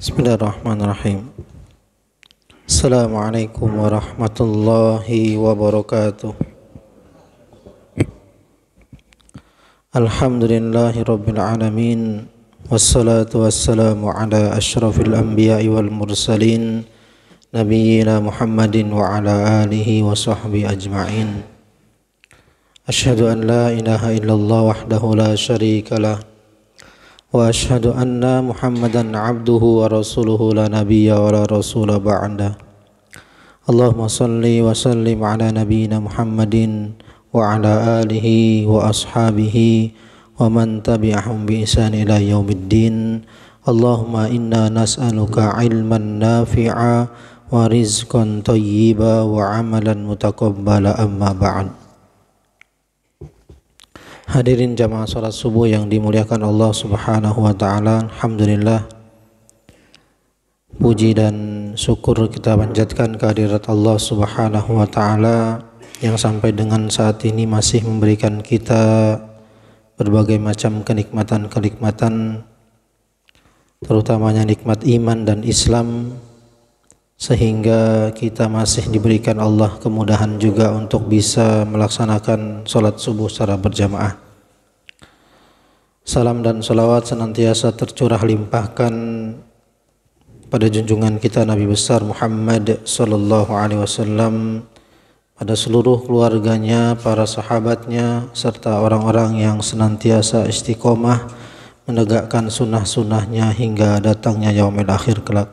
Bismillahirrahmanirrahim. Assalamualaikum warahmatullahi wabarakatuh. Alhamdulillahi rabbil alamin. Wassalatu wassalamu ala ashrafil anbiya'i wal mursalin nabiyyina Muhammadin wa ala alihi wa sahbihi ajma'in. Asyhadu an la ilaha illallah wahdahu la syarika lah wa asyhadu anna Muhammadan abduhu wa rasuluhu la nabiyya wa la rasula ba'da. Allahumma salli wa sallim ala nabiyyina Muhammadin wa ala alihi wa ashabihi wa man tabi'ahum bi ihsan ila yaumiddin. Allahumma inna nas'aluka ilman nafi'a wa rizqan thayyiba wa amalan mutaqabbala, amma ba'd. Hadirin jamaah salat subuh yang dimuliakan Allah Subhanahu wa taala, alhamdulillah puji dan syukur kita panjatkan kehadirat Allah Subhanahu wa taala yang sampai dengan saat ini masih memberikan kita berbagai macam kenikmatan-kenikmatan, terutamanya nikmat iman dan Islam, sehingga kita masih diberikan Allah kemudahan juga untuk bisa melaksanakan sholat subuh secara berjamaah. Salam dan salawat senantiasa tercurah limpahkan pada junjungan kita Nabi besar Muhammad sallallahu alaihi wasallam, pada seluruh keluarganya, para sahabatnya, serta orang-orang yang senantiasa istiqomah menegakkan sunnah-sunnahnya hingga datangnya yaumil akhir kelak.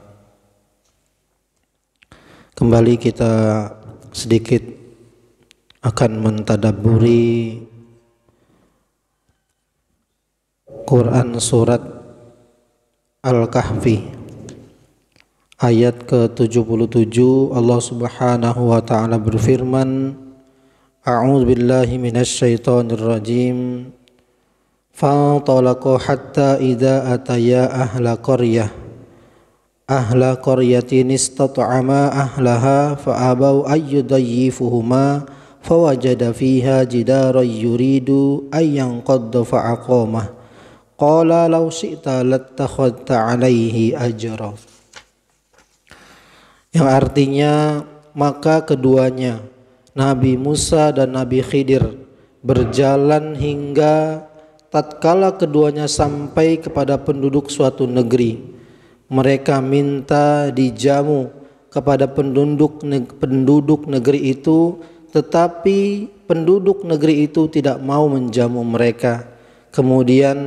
Kembali kita sedikit akan mentadabburi Quran surat Al-Kahfi ayat ke-77. Allah Subhanahu wa taala berfirman, A'udzu billahi minasy syaithanir rajim. Fantalaqa hatta idza ataya ahla qaryatin istat'ama ahlaha fa'abau ayyudayyifuhuma fawajada fiha jidaran yuridu ayyanqadda fa'aqamah qala law syi'ta lattakhadta 'alaihi ajra. Yang artinya, maka keduanya Nabi Musa dan Nabi Khidir berjalan hingga tatkala keduanya sampai kepada penduduk suatu negeri. Mereka minta dijamu kepada penduduk negeri itu, tetapi penduduk negeri itu tidak mau menjamu mereka. Kemudian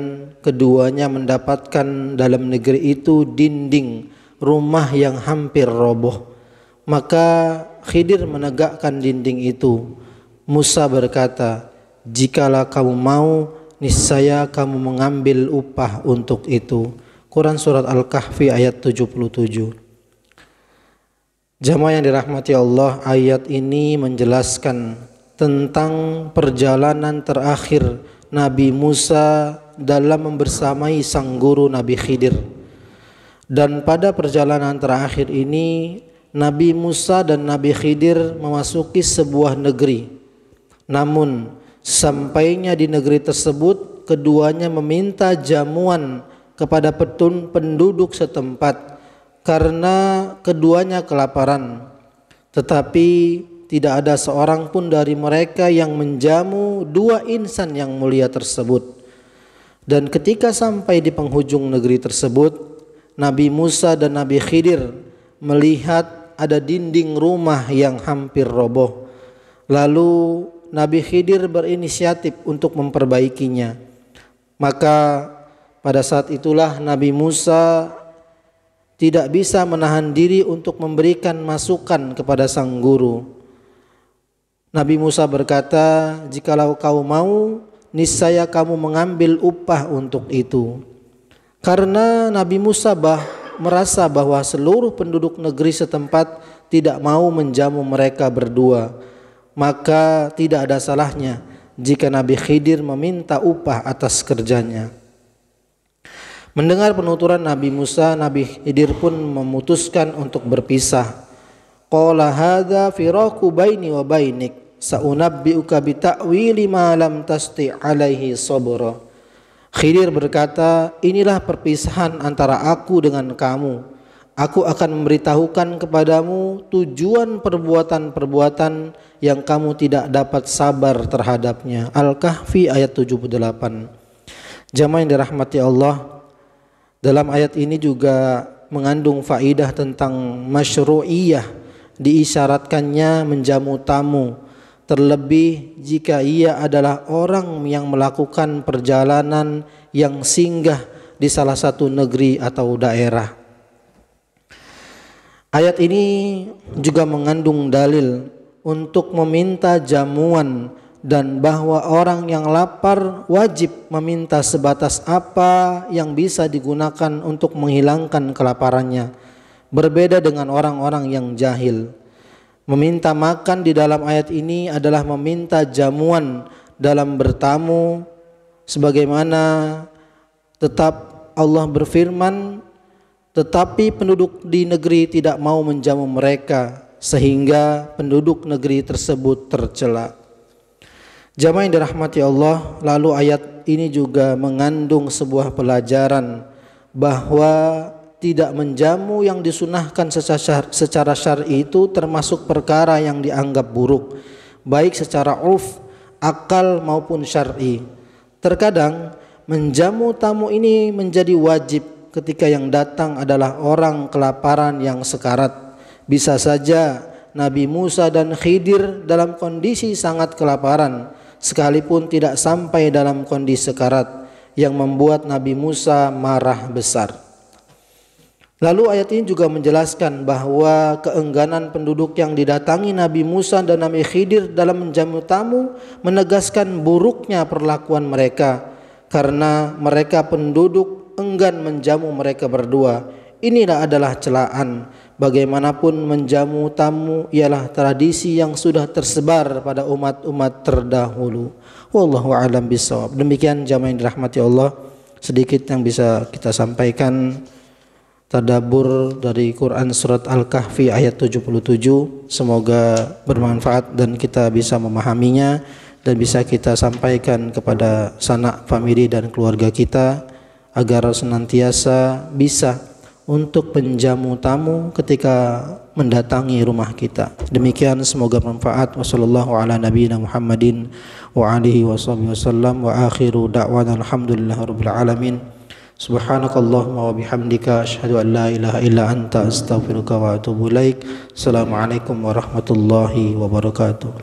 keduanya mendapatkan dalam negeri itu dinding rumah yang hampir roboh. Maka Khidir menegakkan dinding itu. Musa berkata, jikalau kamu mau, niscaya kamu mengambil upah untuk itu. Quran surat Al-Kahfi ayat 77. Jamaah yang dirahmati Allah, ayat ini menjelaskan tentang perjalanan terakhir Nabi Musa dalam membersamai sang guru Nabi Khidir. Dan pada perjalanan terakhir ini Nabi Musa dan Nabi Khidir memasuki sebuah negeri. Namun sampainya di negeri tersebut, keduanya meminta jamuan kepada penduduk setempat karena keduanya kelaparan, tetapi tidak ada seorang pun dari mereka yang menjamu dua insan yang mulia tersebut. Dan ketika sampai di penghujung negeri tersebut, Nabi Musa dan Nabi Khidir melihat ada dinding rumah yang hampir roboh. Lalu Nabi Khidir berinisiatif untuk memperbaikinya. Maka pada saat itulah Nabi Musa tidak bisa menahan diri untuk memberikan masukan kepada sang guru. Nabi Musa berkata, jikalau kau mau, niscaya kamu mengambil upah untuk itu. Karena Nabi Musa merasa bahwa seluruh penduduk negeri setempat tidak mau menjamu mereka berdua, maka tidak ada salahnya jika Nabi Khidir meminta upah atas kerjanya. Mendengar penuturan Nabi Musa, Nabi Khidir pun memutuskan untuk berpisah. Qala hadza firaqu baini wa bainik, sa'unabbi'uka bi ta'wili ma lam tasti' alaihi sabra. Khidir berkata, inilah perpisahan antara aku dengan kamu. Aku akan memberitahukan kepadamu tujuan perbuatan-perbuatan yang kamu tidak dapat sabar terhadapnya. Al-Kahfi ayat 78. Jamaah yang dirahmati Allah, dalam ayat ini juga mengandung faidah tentang masyru'iyah diisyaratkannya menjamu tamu, terlebih jika ia adalah orang yang melakukan perjalanan yang singgah di salah satu negeri atau daerah. Ayat ini juga mengandung dalil untuk meminta jamuan dan bahwa orang yang lapar wajib meminta sebatas apa yang bisa digunakan untuk menghilangkan kelaparannya. Berbeda dengan orang-orang yang jahil. Meminta makan di dalam ayat ini adalah meminta jamuan dalam bertamu, sebagaimana tetap Allah berfirman, tetapi penduduk di negeri tidak mau menjamu mereka, sehingga penduduk negeri tersebut tercela. Jamaah yang dirahmati Allah, lalu ayat ini juga mengandung sebuah pelajaran bahwa tidak menjamu yang disunahkan secara syar'i itu termasuk perkara yang dianggap buruk, baik secara urf, akal maupun syar'i. Terkadang menjamu tamu ini menjadi wajib ketika yang datang adalah orang kelaparan yang sekarat. Bisa saja Nabi Musa dan Khidir dalam kondisi sangat kelaparan, sekalipun tidak sampai dalam kondisi sekarat, yang membuat Nabi Musa marah besar. Lalu ayat ini juga menjelaskan bahwa keengganan penduduk yang didatangi Nabi Musa dan Nabi Khidir dalam menjamu tamu menegaskan buruknya perlakuan mereka, karena mereka penduduk enggan menjamu mereka berdua. Inilah adalah celaan. Bagaimanapun menjamu tamu ialah tradisi yang sudah tersebar pada umat-umat terdahulu. Wallahu a'lam bishawab. Demikian jamaah yang dirahmati Allah, sedikit yang bisa kita sampaikan tadabbur dari Quran surat Al-Kahfi ayat 77. Semoga bermanfaat dan kita bisa memahaminya dan bisa kita sampaikan kepada sanak famili dan keluarga kita, agar senantiasa bisa untuk menjamu tamu ketika mendatangi rumah kita. Demikian, semoga bermanfaat. Wassallallahu ala nabiyina Muhammadin wa alihi wasallam wa akhiru da'wana alhamdulillahirabbil alamin. Subhanakallahumma wa bihamdika asyhadu an la ilaha illa anta astaghfiruka wa atubu ilaik. Assalamualaikum warahmatullahi wabarakatuh.